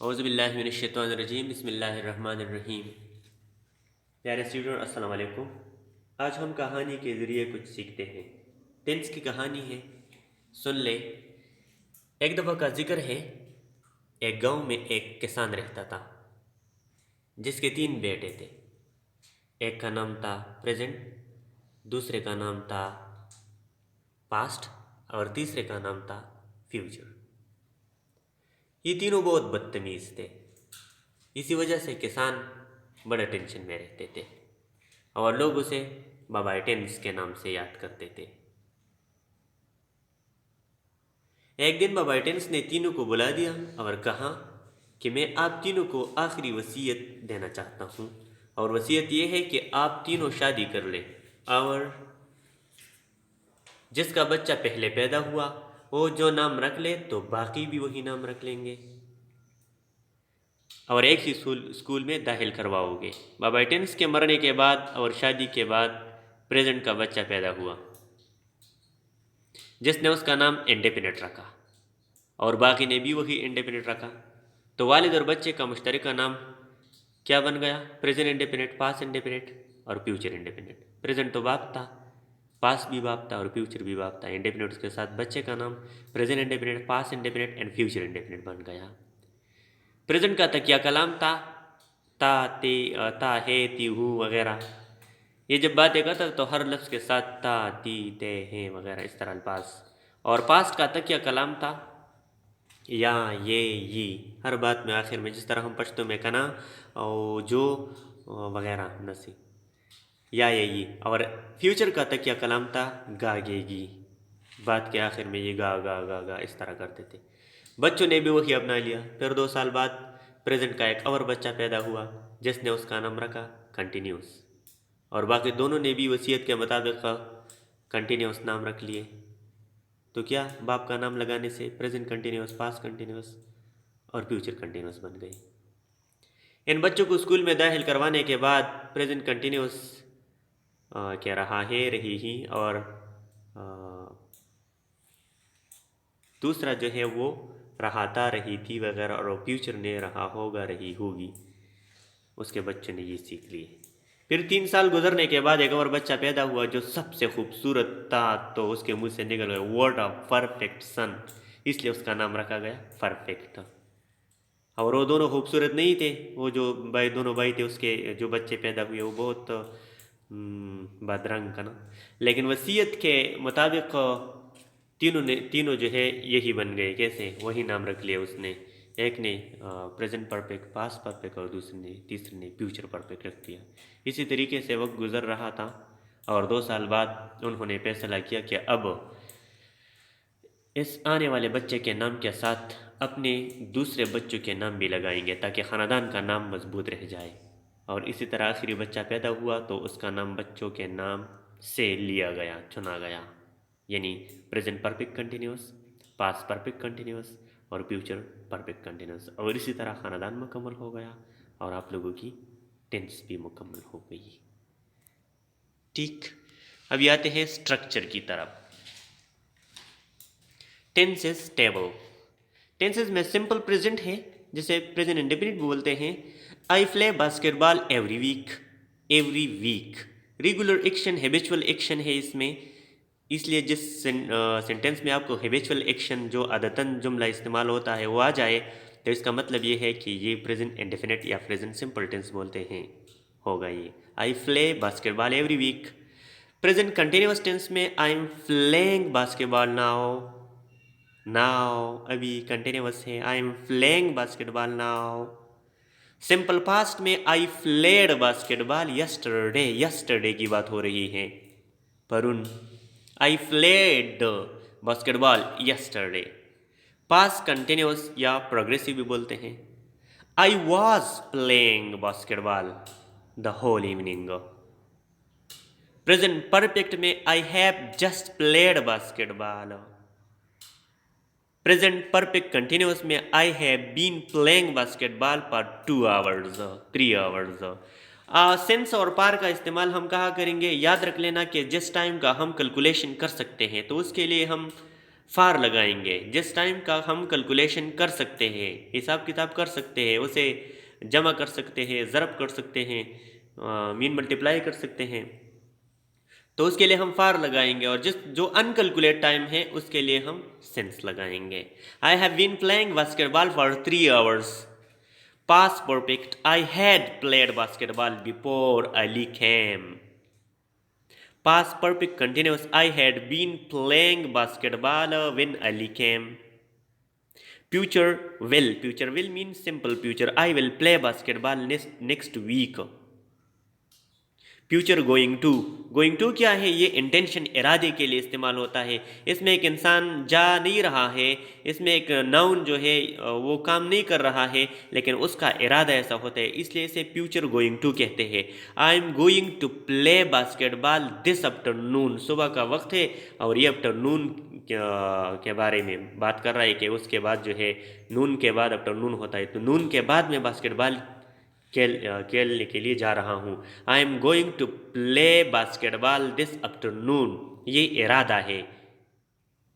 औज़ुबिल्लाहिमिनश्शैतानिर्रजीम बिस्मिल्लाहिर्रहमानिर्रहीम। प्यारे स्टूडेंट अस्सलाम वालेकुम। आज हम कहानी के ज़रिए कुछ सीखते हैं। टेंस की कहानी है, सुन ले। एक दफ़ा का जिक्र है, एक गांव में एक किसान रहता था जिसके 3 बेटे थे। एक का नाम था प्रेजेंट, दूसरे का नाम था पास्ट और तीसरे का नाम था फ्यूचर। ये तीनों बहुत बदतमीज़ थे। इसी वजह से किसान बड़े टेंशन में रहते थे और लोग उसे बाबा टेंस के नाम से याद करते थे। एक दिन बाबा टेंस ने तीनों को बुला दिया और कहा कि मैं आप तीनों को आखिरी वसीयत देना चाहता हूँ, और वसीयत यह है कि आप तीनों शादी कर लें और जिसका बच्चा पहले पैदा हुआ वो जो नाम रख ले तो बाकी भी वही नाम रख लेंगे और एक ही स्कूल में दाखिल करवाओगे। बाबा टेंस के मरने के बाद और शादी के बाद प्रेजेंट का बच्चा पैदा हुआ जिसने उसका नाम इंडिपेंडेंट रखा और बाकी ने भी वही इंडिपेंडेंट रखा। तो वालिद और बच्चे का मुश्तरका नाम क्या बन गया? प्रेजेंट इंडिपेंडेंट, पास्ट इंडिपेंडेंट और फ्यूचर इंडिपेंडेंट। प्रेजेंट तो बाप था, पास्ट भी बाप था और फ्यूचर भी बाप था। इंडिपेंडेंट के साथ बच्चे का नाम present independent, past independent and future independent बन गया। प्रेजेंट का तकिया कलाम था ता, ते, ता, है, ती, हूँ वगैरह। ये जब बातें करता तो हर लफ्ज़ के साथ ता, ती, ते, हैं वगैरह इस तरह अल्फाज। और पास्ट का तकिया कलाम था या, ये हर बात में आखिर में, जिस तरह हम पश्तो में कना और जो वगैरह नसी या ये। और फ्यूचर का तकिया कलाम था गा, गेगी। बात के आखिर में ये गा गा गा गा इस तरह करते थे। बच्चों ने भी वही अपना लिया। फिर 2 साल बाद प्रेजेंट का एक और बच्चा पैदा हुआ जिसने उसका नाम रखा कंटिन्यूस, और बाकी दोनों ने भी वसीयत के मुताबिक कंटिन्यूस नाम रख लिए। तो क्या बाप का नाम लगाने से प्रेजेंट कंटिन्यूस, पास्ट कंटिन्यूस और फ्यूचर कंटिन्यूस बन गई। इन बच्चों को स्कूल में दाखिल करवाने के बाद प्रेजेंट कंटिन्यूस क्या रहा है, रही ही, और दूसरा जो है वो रहा था, रही थी वगैरह, और फ्यूचर ने रहा होगा, रही होगी। उसके बच्चे ने ये सीख लिए। फिर 3 साल गुजरने के बाद एक और बच्चा पैदा हुआ जो सबसे खूबसूरत था। तो उसके मुंह से निकल गया वर्ड ऑफ परफेक्ट सन, इसलिए उसका नाम रखा गया परफेक्ट। और वो दोनों खूबसूरत नहीं थे, वो जो दोनों भाई थे उसके जो बच्चे पैदा हुए वो बहुत बदरंग का ना। लेकिन वसीयत के मुताबिक तीनों जो है यही बन गए। कैसे? वही नाम रख लिया उसने। एक ने प्रेजेंट परफेक्ट, पास्ट परफेक्ट और तीसरे ने फ्यूचर परफेक्ट रख दिया। इसी तरीके से वक्त गुजर रहा था और 2 साल बाद उन्होंने फैसला किया कि अब इस आने वाले बच्चे के नाम के साथ अपने दूसरे बच्चों के नाम भी लगाएंगे ताकि ख़ानदान का नाम मजबूत रह जाए। और इसी तरह आखिरी बच्चा पैदा हुआ तो उसका नाम बच्चों के नाम से लिया गया, चुना गया, यानी present perfect continuous, past perfect continuous और फ्यूचर परफेक्ट कंटिन्यूस। और इसी तरह ख़ानदान मुकम्मल हो गया और आप लोगों की टेंस भी मुकम्मल हो गई। ठीक, अभी आते हैं स्ट्रक्चर की तरफ। Tenses table. टेंसेस में सिंपल प्रेजेंट है जिसे प्रेजेंट इंडेफिनिट बोलते हैं। I play basketball every week, every week. Regular action, habitual action है इसमें, इसलिए जिस सेंटेंस में आपको हैबिचुअल एक्शन जो आदतन जुमला इस्तेमाल होता है वो आ जाए तो इसका मतलब ये है कि ये प्रेजेंट इंडेफिनिट या प्रेजेंट सिंपल टेंस बोलते हैं, होगा ये। I play basketball every week. Present continuous tense में I am playing basketball now, now अभी कंटिन्यूअस है, I am playing basketball now. Simple past में I played basketball yesterday, yesterday की बात हो रही है, परुन। I played basketball yesterday. Past continuous या प्रोग्रेसिव भी बोलते हैं। I was playing basketball the whole evening. Present perfect में I have just played basketball. Present perfect continuous में I have been playing basketball for 2 hours, 3 hours. सेंस और पार का इस्तेमाल हम कहाँ करेंगे? याद रख लेना कि जिस टाइम का हम कैलकुलेशन कर सकते हैं तो उसके लिए हम फार लगाएंगे। जिस टाइम का हम कैलकुलेशन कर सकते हैं, हिसाब किताब कर सकते हैं, उसे जमा कर सकते हैं, ज़रब कर सकते हैं, मीन मल्टीप्लाई कर सकते हैं, तो उसके लिए हम फार लगाएंगे। और जिस जो अनकैलकुलेट टाइम है उसके लिए हम सिंस लगाएंगे। I have been playing basketball for 3 hours। Past perfect, I had played basketball before Ali came. Past perfect continuous, I had been playing basketball when Ali came. Future will means simple future. I will play basketball next week. Future going to क्या है? ये intention, इरादे के लिए इस्तेमाल होता है। इसमें एक इंसान जा नहीं रहा है, इसमें एक नाउन जो है वो काम नहीं कर रहा है, लेकिन उसका इरादा ऐसा होता है, इसलिए इसे फ्यूचर गोइंग टू कहते हैं। I am going to play basketball this afternoon, सुबह का वक्त है और ये आफ्टरनून के बारे में बात कर रहा है कि उसके बाद जो है नून के बाद आफ्टरनून होता है, तो नून के बाद में बास्केटबॉल खेलने के लिए जा रहा हूँ। I am going to play basketball this afternoon, ये इरादा है।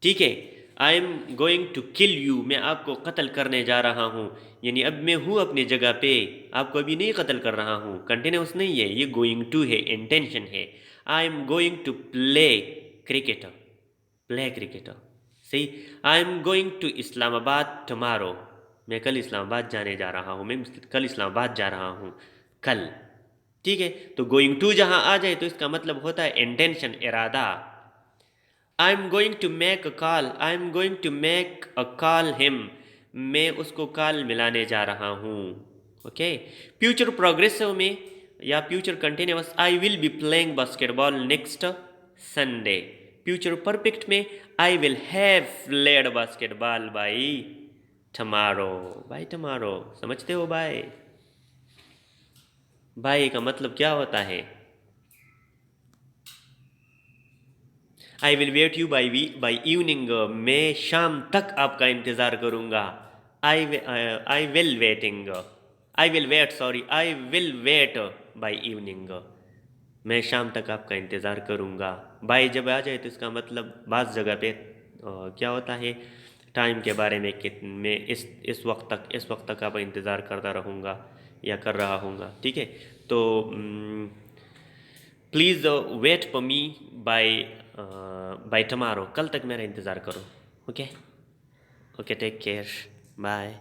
ठीक है। I am going to kill you, मैं आपको कत्ल करने जा रहा हूँ, यानी अब मैं हूँ अपनी जगह पे, आपको अभी नहीं कत्ल कर रहा हूँ। कंटिन्यूस नहीं है, ये गोइंग टू है, इंटेंशन है। I am going to play cricket, play cricket, सही। I am going to Islamabad tomorrow, मैं कल इस्लामाबाद जाने जा रहा हूँ, मैं कल इस्लामाबाद जा रहा हूँ, कल। ठीक है। तो गोइंग टू जहाँ आ जाए तो इसका मतलब होता है इंटेंशन, इरादा। I am going to make a call, I am going to make a call him, मैं उसको कॉल मिलाने जा रहा हूँ। ओके। फ्यूचर प्रोग्रेसिव में या future continuous, I will be playing basketball next Sunday. Future perfect में, I will have played basketball by tomorrow, by tomorrow. समझते हो बाय? बाय का मतलब क्या होता है? I will wait you by evening, मैं शाम तक आपका इंतज़ार करूँगा। I will waiting, I will wait, sorry, I will wait by evening, मैं शाम तक आपका इंतज़ार करूँगा। बाई जब आ जाए तो इसका मतलब बाज़ जगह पे क्या होता है, टाइम के बारे में कि मैं इस वक्त तक आपका इंतज़ार करता रहूँगा या कर रहा हूँगा। ठीक है। तो please wait for me bye bye tomorrow, कल तक मेरा इंतज़ार करो। Okay, okay, take care, bye.